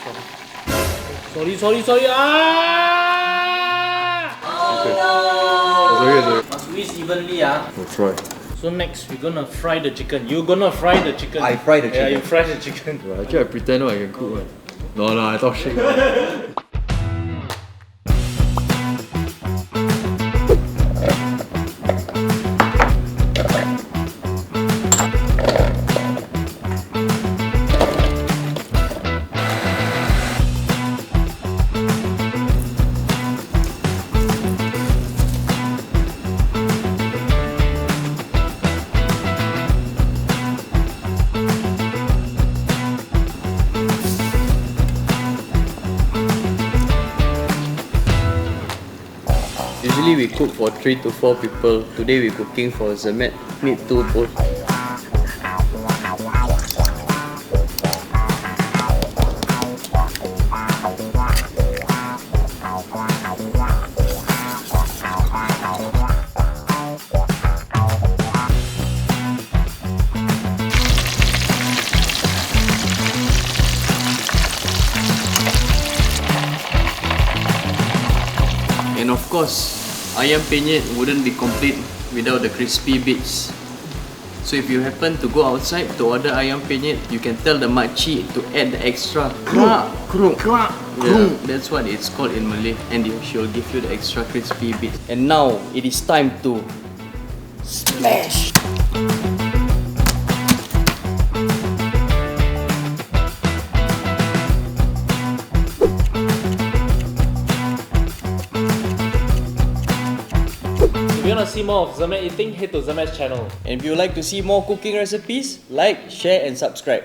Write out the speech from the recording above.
Sorry. Ah! Sorry. Must squeeze evenly, ah. We'll try. So next, we're gonna fry the chicken. You're gonna fry the chicken. I fry the Yeah, chicken. you fry the chicken. Well, actually, I pretend I can cook one. No, I thought shit. Usually we cook for 3 to 4 people. Today we're cooking for Zermatt Neo both. And of course, ayam penyet wouldn't be complete without the crispy bits. So if you happen to go outside to order ayam penyet, you can tell the makcik to add the extra krak. Yeah, that's what it's called in Malay, and she'll give you the extra crispy bits. And now it is time to smash. If you wanna see more of Zermatt eating, head to Zermatt's channel. And if you like to see more cooking recipes, like, share and subscribe.